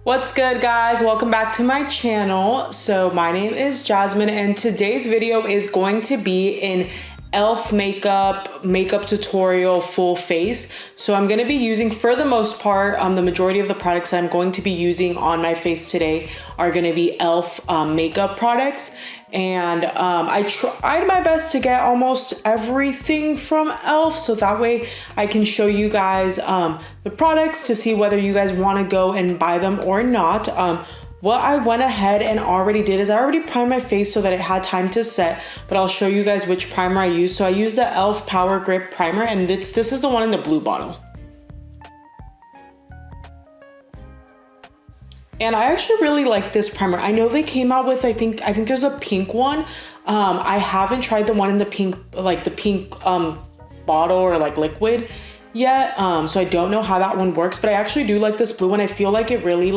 What's good, guys? Welcome back to my channel. So my name is Jasmine and today's video is going to be an e.l.f. makeup tutorial full face. So I'm going to be using, for the most part, the majority of the products that I'm going to be using on my face today are going to be e.l.f. Makeup products. And I tried my best to get almost everything from e.l.f. so that way I can show you guys the products to see whether you guys want to go and buy them or not. What I went ahead and already did is I already primed my face so that it had time to set, but I'll show you guys which primer I use. So I use the e.l.f. Power Grip Primer, and this is the one in the blue bottle. And I actually really like this primer. I know they came out with, I think there's a pink one. I haven't tried the one in the pink, bottle or like liquid yet. So I don't know how that one works, but I actually do like this blue one. I feel like it really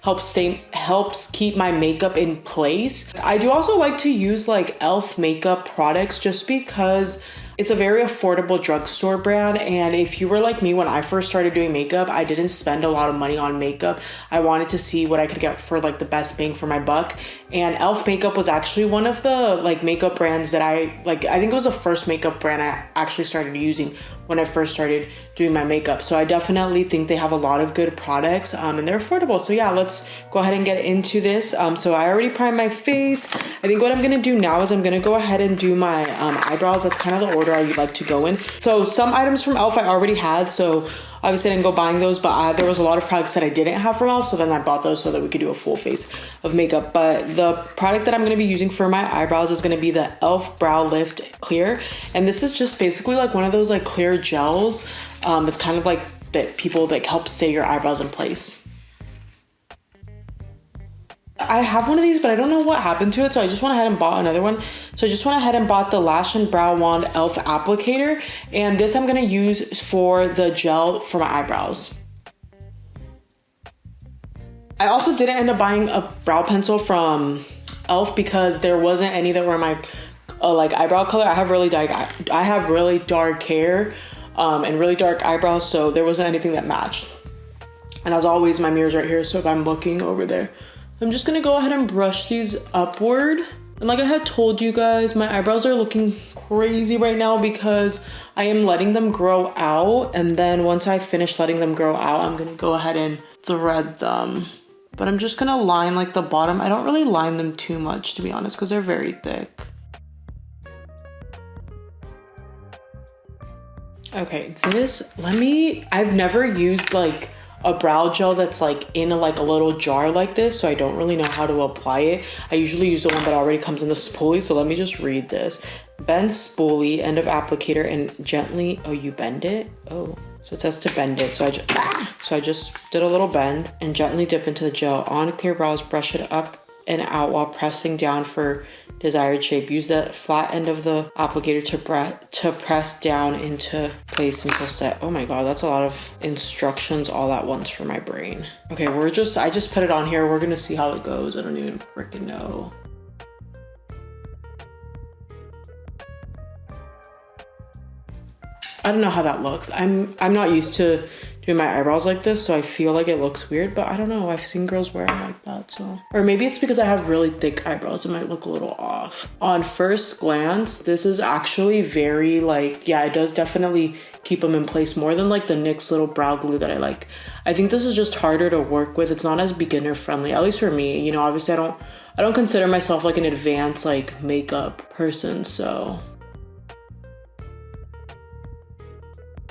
helps keep my makeup in place. I do also like to use like e.l.f. makeup products just because it's a very affordable drugstore brand, and if you were like me when I first started doing makeup, I didn't spend a lot of money on makeup. I wanted to see what I could get for like the best bang for my buck, and e.l.f. makeup was actually one of the like makeup brands that I think it was the first makeup brand I actually started using when I first started doing my makeup. So I definitely think they have a lot of good products and they're affordable. So yeah, let's go ahead and get into this. So I already primed my face. I think what I'm gonna do now is I'm gonna go ahead and do my eyebrows. That's kind of the order I like to go in. So some items from e.l.f. I already had, so obviously I didn't go buying those, but there was a lot of products that I didn't have from e.l.f. So then I bought those so that we could do a full face of makeup. But the product that I'm going to be using for my eyebrows is going to be the e.l.f. Brow Lift Clear. And this is just basically like one of those like clear gels. It's kind of like that people that help stay your eyebrows in place. I have one of these, but I don't know what happened to it, so I just went ahead and bought another one. So I just went ahead and bought the Lash and Brow Wand e.l.f. applicator, and this I'm going to use for the gel for my eyebrows. I also didn't end up buying a brow pencil from e.l.f. because there wasn't any that were my like eyebrow color. I have really dark hair and really dark eyebrows, so there wasn't anything that matched. And as always, my mirror's right here, so if I'm looking over there, I'm just gonna go ahead and brush these upward. And like I had told you guys, my eyebrows are looking crazy right now because I am letting them grow out. And then once I finish letting them grow out, I'm gonna go ahead and thread them. But I'm just gonna line like the bottom. I don't really line them too much, to be honest, because they're very thick. Okay, I've never used like a brow gel that's like in a little jar like this, so I don't really know how to apply it. I usually use the one that already comes in the spoolie, so let me just read this. Bend spoolie, end of applicator, and gently, oh, you bend it? Oh, so it says to bend it. So I just did a little bend and gently dip into the gel. On clear brows, brush it up and out while pressing down for desired shape. Use the flat end of the applicator to press down into place until set. Oh my god, that's a lot of instructions all at once for my brain. Okay, I just put it on here. We're gonna see how it goes. I don't even freaking know. I don't know how that looks. I'm not used to doing my eyebrows like this, so I feel like it looks weird, but I don't know. I've seen girls wear them like that, so. Or maybe it's because I have really thick eyebrows. It might look a little off. On first glance, this is actually very yeah, it does definitely keep them in place more than like the NYX little brow glue that I like. I think this is just harder to work with. It's not as beginner friendly, at least for me. You know, obviously I don't consider myself like an advanced like makeup person, so.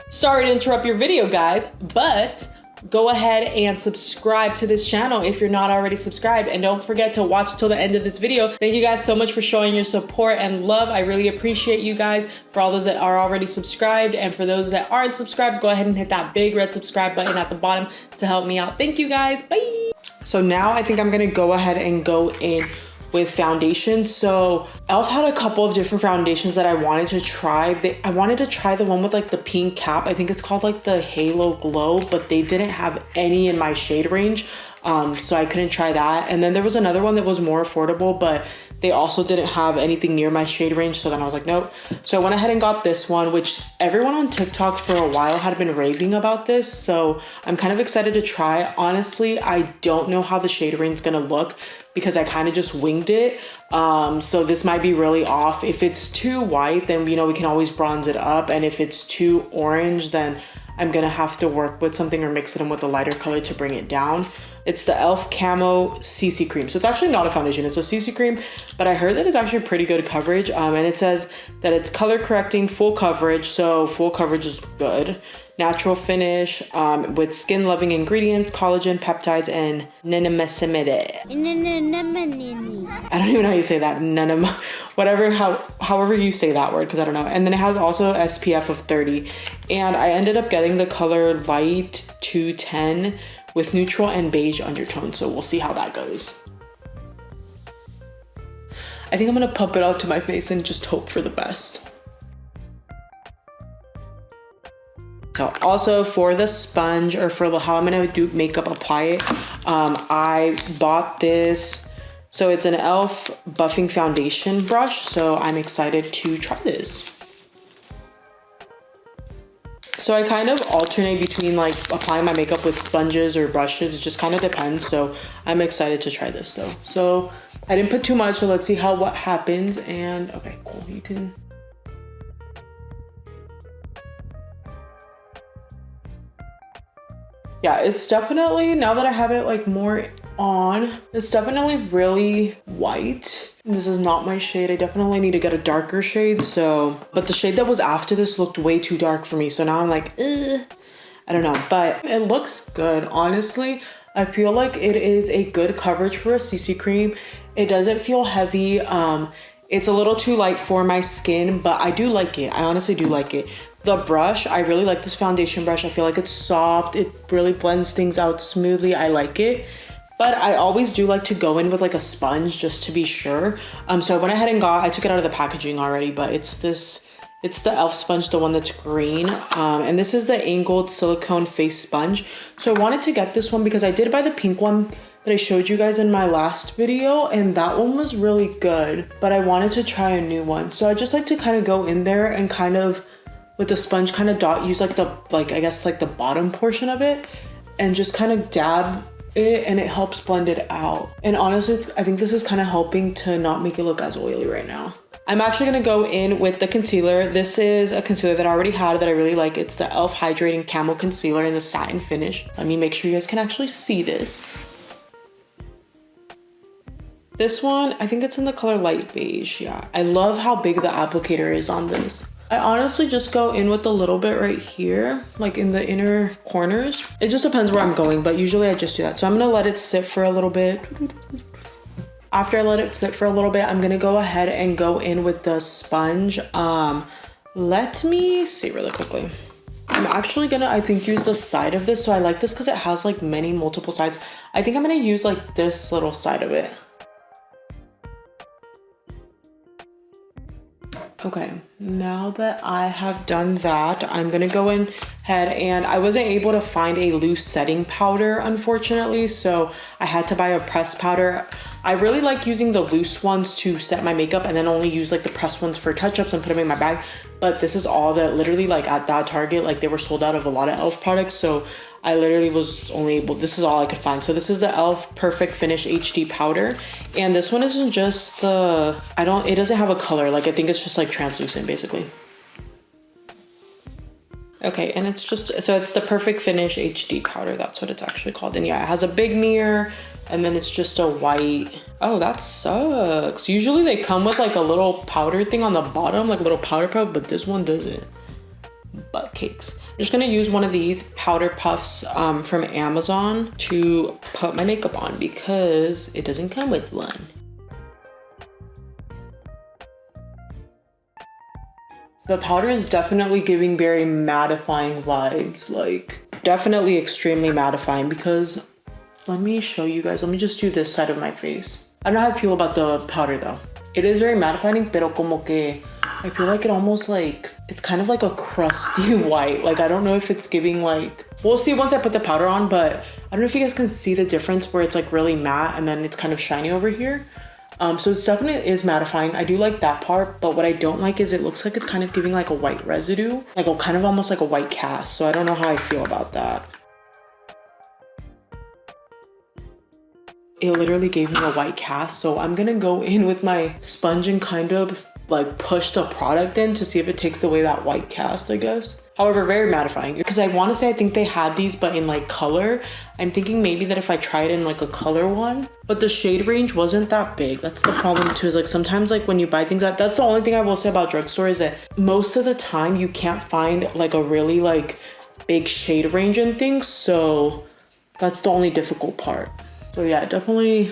Sorry to interrupt your video, guys, but go ahead and subscribe to this channel if you're not already subscribed, and don't forget to watch till the end of this video. Thank you guys so much for showing your support and love. I really appreciate you guys. For all those that are already subscribed, and for those that aren't subscribed, go ahead and hit that big red subscribe button at the bottom to help me out. Thank you guys. Bye. So now I think I'm gonna go ahead and go in with foundation. So e.l.f. had a couple of different foundations that I wanted to try. I wanted to try the one with like the pink cap. I think it's called like the Halo Glow, but they didn't have any in my shade range. So I couldn't try that. And then there was another one that was more affordable, but they also didn't have anything near my shade range. So then I was like, nope. So I went ahead and got this one, which everyone on TikTok for a while had been raving about this. So I'm kind of excited to try. Honestly, I don't know how the shade range is gonna look because I kind of just winged it. So this might be really off. If it's too white, then, you know, we can always bronze it up. And if it's too orange, then I'm gonna have to work with something or mix it in with a lighter color to bring it down. It's the e.l.f. Camo CC Cream. So it's actually not a foundation, it's a CC cream, but I heard that it's actually pretty good coverage. And it says that it's color correcting, full coverage. So full coverage is good. Natural finish with skin loving ingredients, collagen, peptides, and niacinamide. I don't even know how you say that. However you say that word, because I don't know. And then it has also SPF of 30. And I ended up getting the color light 210 with neutral and beige undertones. So we'll see how that goes. I think I'm gonna pump it out to my face and just hope for the best. So also for the sponge, or for how I'm gonna do makeup apply it, I bought this. So it's an e.l.f. buffing foundation brush. So I'm excited to try this. So I kind of alternate between like applying my makeup with sponges or brushes. It just kind of depends. So I'm excited to try this though. So I didn't put too much, so let's see what happens. And okay, cool. You can. Yeah, it's definitely, now that I have it like more on, it's definitely really white. This is not my shade. I definitely need to get a darker shade. So, but the shade that was after this looked way too dark for me. So now I'm like, I don't know, but it looks good. Honestly, I feel like it is a good coverage for a CC cream. It doesn't feel heavy. It's a little too light for my skin, but I do like it. I honestly do like it. The brush, I really like this foundation brush. I feel like it's soft. It really blends things out smoothly. I like it. But I always do like to go in with like a sponge just to be sure. So I went ahead and I took it out of the packaging already, but it's the e.l.f. sponge, the one that's green. And this is the angled silicone face sponge. So I wanted to get this one because I did buy the pink one that I showed you guys in my last video, and that one was really good, but I wanted to try a new one. So I just like to kind of go in there and kind of with the sponge kind of use like I guess like the bottom portion of it and just kind of dab it, and it helps blend it out. And honestly, I think this is kind of helping to not make it look as oily right now. I'm actually gonna go in with the concealer. This is a concealer that I already had that I really like. It's the e.l.f. Hydrating Camo Concealer in the satin finish. Let me make sure you guys can actually see this. This one, I think it's in the color light beige. Yeah, I love how big the applicator is on this. I honestly just go in with a little bit right here, like in the inner corners. It just depends where I'm going, but usually I just do that. So I'm gonna let it sit for a little bit. After I let it sit for a little bit, I'm gonna go ahead and go in with the sponge. Let me see really quickly. I'm actually gonna, I think, use the side of this. So I like this because it has like multiple sides. I think I'm gonna use like this little side of it. Okay, now that I have done that, I'm gonna go in ahead, and I wasn't able to find a loose setting powder, unfortunately, so I had to buy a pressed powder. I really like using the loose ones to set my makeup and then only use like the pressed ones for touch-ups and put them in my bag. But this is all that literally, like at that Target, like they were sold out of a lot of e.l.f. products, so I literally was only able, this is all I could find. So this is the e.l.f. Perfect Finish HD powder. And this one isn't just it doesn't have a color. Like I think it's just like translucent basically. Okay, and it's just, so it's the Perfect Finish HD powder. That's what it's actually called. And yeah, it has a big mirror, and then it's just a white. Oh, that sucks. Usually they come with like a little powder thing on the bottom, like a little powder puff, but this one doesn't. Butt cakes. I'm just gonna use one of these powder puffs from Amazon to put my makeup on because it doesn't come with one. The powder is definitely giving very mattifying vibes, like definitely extremely mattifying, because let me show you guys. Let me just do this side of my face. I don't know how I feel about the powder though. It is very mattifying, pero como que I feel like it almost like, it's kind of like a crusty white. Like, I don't know if it's giving like, we'll see once I put the powder on, but I don't know if you guys can see the difference where it's like really matte and then it's kind of shiny over here. So it's definitely is mattifying. I do like that part, but what I don't like is it looks like it's kind of giving like a white residue, like a kind of almost like a white cast. So I don't know how I feel about that. It literally gave me a white cast, so I'm gonna go in with my sponge and kind of like push the product in to see if it takes away that white cast, I guess. However, very mattifying, because I want to say I think they had these but in like color. I'm thinking maybe that if I tried in like a color one, but the shade range wasn't that big. That's the problem too, is like sometimes like when you buy things out, that's the only thing I will say about drugstore is that most of the time you can't find like a really like big shade range and things, so that's the only difficult part. So yeah, definitely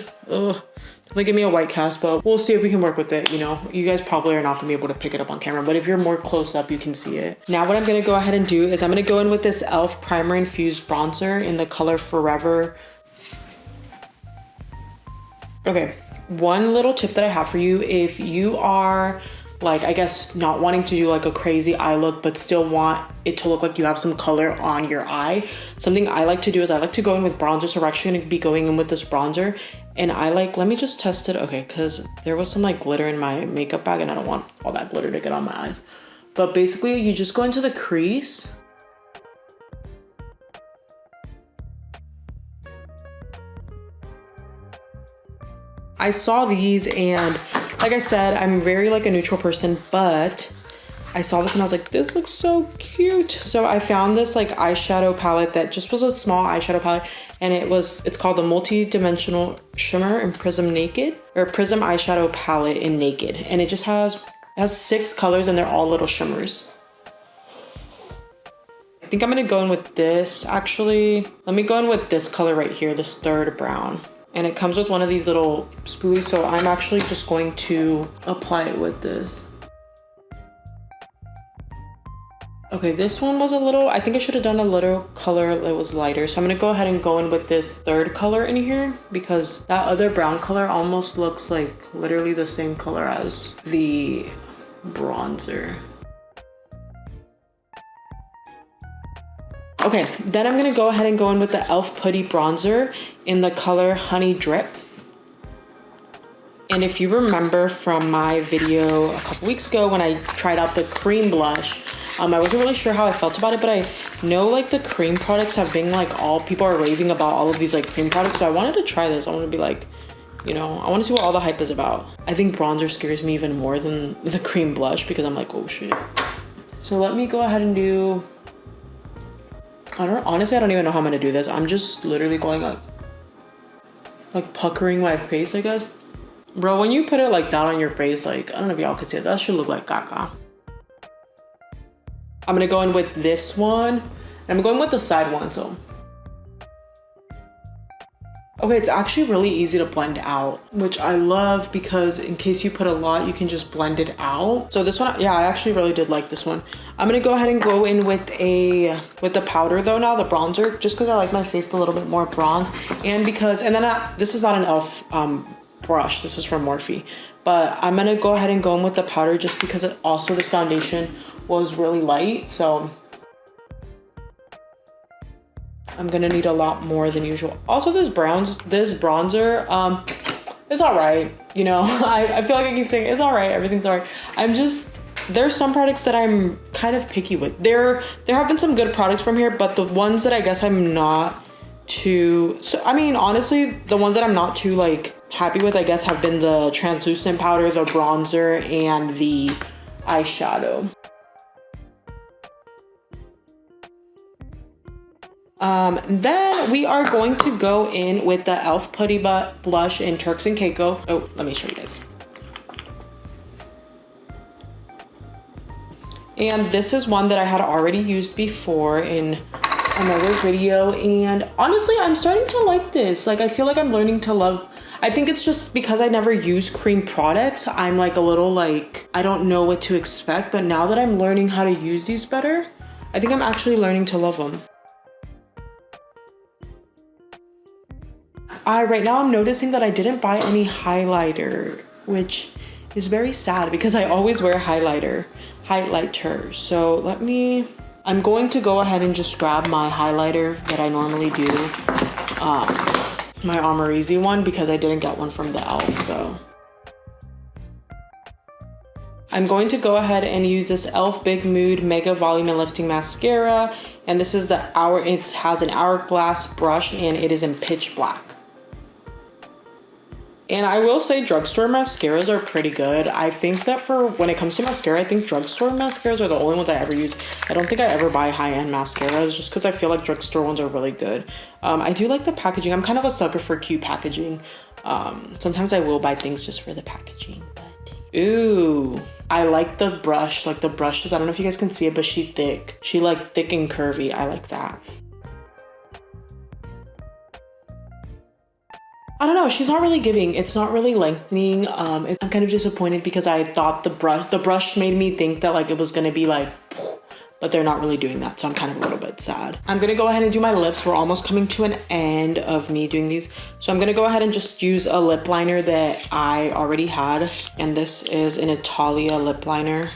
give me a white cast, but we'll see if we can work with it. You know, you guys probably are not gonna be able to pick it up on camera, but if you're more close up, you can see it. Now what I'm gonna go ahead and do is I'm gonna go in with this e.l.f. Primer Infused Bronzer in the color Forever. Okay, one little tip that I have for you, if you are like, I guess not wanting to do like a crazy eye look, but still want it to look like you have some color on your eye, something I like to do is I like to go in with bronzer. So we're actually gonna be going in with this bronzer, and I like, let me just test it. Okay, because there was some like glitter in my makeup bag and I don't want all that glitter to get on my eyes. But basically you just go into the crease. I saw these and like I said, I'm very like a neutral person, but I saw this and I was like, this looks so cute. So I found this like eyeshadow palette that just was a small eyeshadow palette, and it's called the Multi-Dimensional Shimmer in Prism Naked, or Prism Eyeshadow Palette in Naked. And it just has 6 colors and they're all little shimmers. I think I'm gonna go in with this actually. Let me go in with this color right here, this third brown. And it comes with one of these little spoolies, so I'm actually just going to apply it with this. Okay, this one was a little, I think I should have done a little color that was lighter. So I'm gonna go ahead and go in with this third color in here, because that other brown color almost looks like literally the same color as the bronzer. Okay, then I'm gonna go ahead and go in with the e.l.f. Putty Bronzer in the color Honey Drip. And if you remember from my video a couple weeks ago when I tried out the cream blush, I wasn't really sure how I felt about it, but I know like the cream products have been like, people are raving about all of these like cream products. So I wanted to try this. I want to be like, you know, I want to see what all the hype is about. I think bronzer scares me even more than the cream blush because I'm like, oh shit. So let me go ahead and do, honestly, I don't even know how I'm gonna do this. I'm just literally going like puckering my face, I guess. Bro, when you put it like that on your face, like, I don't know if y'all could see it, that should look like caca. I'm gonna go in with this one, and I'm going with the side one, so. Okay, it's actually really easy to blend out, which I love because in case you put a lot, you can just blend it out. So this one, yeah, I actually really did like this one. I'm gonna go ahead and go in with the powder though now, the bronzer, just because I like my face a little bit more bronze, and then this is not an e.l.f. Brush, this is from Morphe, but I'm gonna go ahead and go in with the powder just because this foundation was really light, so I'm gonna need a lot more than usual. Also, this bronzer, it's all right. You know, I feel like I keep saying it's all right, everything's all right. There's some products that I'm kind of picky with. There have been some good products from here, but the ones that I guess I'm not too, I mean, honestly, the ones that I'm not too like happy with, I guess, have been the translucent powder, the bronzer, and the eyeshadow. Then we are going to go in with the e.l.f. Putty Blush in Turks and Caicos. Oh, let me show you this. And this is one that I had already used before in another video. And honestly, I'm starting to like this. Like, I feel like I'm learning to love, I think it's just because I never use cream products. I'm like a little like, I don't know what to expect. But now that I'm learning how to use these better, I think I'm actually learning to love them. Right now I'm noticing that I didn't buy any highlighter, which is very sad because I always wear highlighter. So I'm going to go ahead and just grab my highlighter that I normally do, my Amrezy one, because I didn't get one from the e.l.f. So I'm going to go ahead and use this e.l.f. Big Mood Mega Volume and Lifting Mascara. And this is it has an hourglass brush and it is in pitch black. And I will say drugstore mascaras are pretty good. I think that for when it comes to mascara, I think drugstore mascaras are the only ones I ever use. I don't think I ever buy high-end mascaras just because I feel like drugstore ones are really good. I do like the packaging. I'm kind of a sucker for cute packaging. Sometimes I will buy things just for the packaging, but ooh, I like the brush. Like the brushes, I don't know if you guys can see it, but she's thick. She like thick and curvy. I like that. I don't know, she's not really giving. It's not really lengthening. I'm kind of disappointed because I thought the brush made me think that like it was gonna be like, but they're not really doing that. So I'm kind of a little bit sad. I'm gonna go ahead and do my lips. We're almost coming to an end of me doing these. So I'm gonna go ahead and just use a lip liner that I already had. And this is an Italia lip liner.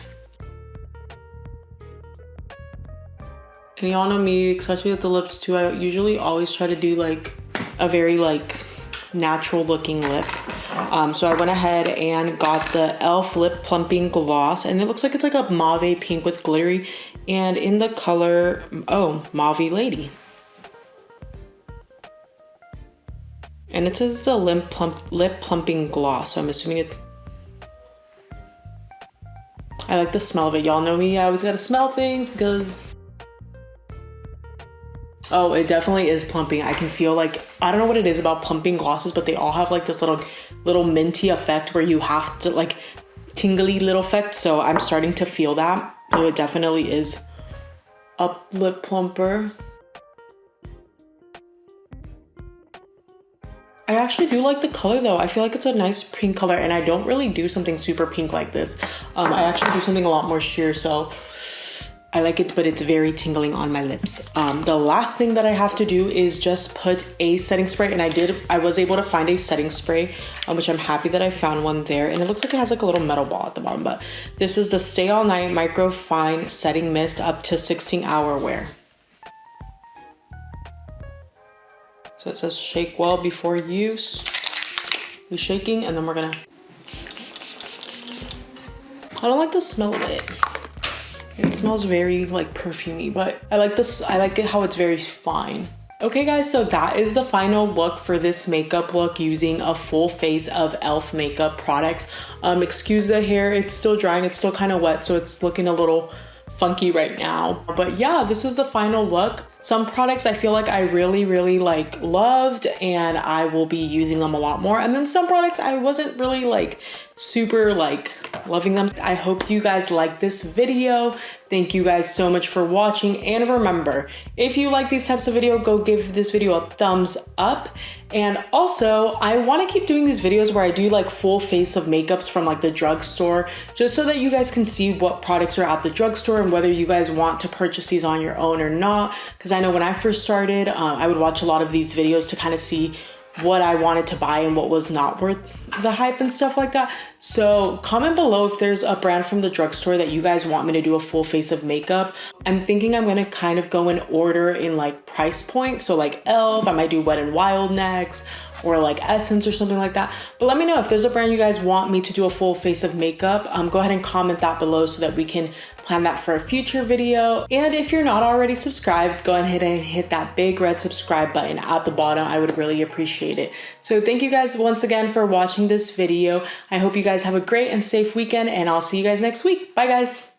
And y'all know me, especially with the lips too, I usually always try to do like a very like natural looking lip. So I went ahead and got the e.l.f. Lip Plumping Gloss, and it looks like it's like a mauve pink with glittery, and in the color, oh, Mauve Lady. And it says the lip plumping gloss, so I'm assuming it. I like the smell of it. Y'all know me, I always gotta smell things because oh, it definitely is plumping. I can feel like, I don't know what it is about plumping glosses, but they all have like this little minty effect where you have to like tingly little effect. So I'm starting to feel that. So it definitely is a lip plumper. I actually do like the color though. I feel like it's a nice pink color and I don't really do something super pink like this. I actually do something a lot more sheer, so I like it, but it's very tingling on my lips. The last thing that I have to do is just put a setting spray, and I was able to find a setting spray, which I'm happy that I found one there, and it looks like it has like a little metal ball at the bottom, but this is the Stay All Night Micro Fine Setting Mist up to 16-hour wear. So it says shake well before use. We're shaking, and then we're gonna, I don't like the smell of it. It smells very like perfumey, but I like this. I like it how it's very fine. Okay guys, so that is the final look for this makeup look using a full face of e.l.f. makeup products. Excuse the hair, it's still drying, it's still kind of wet, so it's looking a little funky right now. But yeah, this is the final look. Some products I feel like I really like loved and I will be using them a lot more. And then some products I wasn't really like super like loving them. I hope you guys like this video. Thank you guys so much for watching. And remember, if you like these types of video, go give this video a thumbs up. And also, I want to keep doing these videos where I do like full face of makeups from like the drugstore, just so that you guys can see what products are at the drugstore and whether you guys want to purchase these on your own or not. Because I know when I first started, I would watch a lot of these videos to kind of see what I wanted to buy and what was not worth the hype and stuff like that. So comment below if there's a brand from the drugstore that you guys want me to do a full face of makeup. I'm thinking I'm gonna kind of go in order in like price point. So like e.l.f., I might do Wet n Wild next, or like Essence or something like that. But let me know if there's a brand you guys want me to do a full face of makeup. Go ahead and comment that below so that we can plan that for a future video. And if you're not already subscribed, go ahead and hit that big red subscribe button at the bottom. I would really appreciate it. So thank you guys once again for watching this video. I hope you guys have a great and safe weekend, and I'll see you guys next week. Bye guys.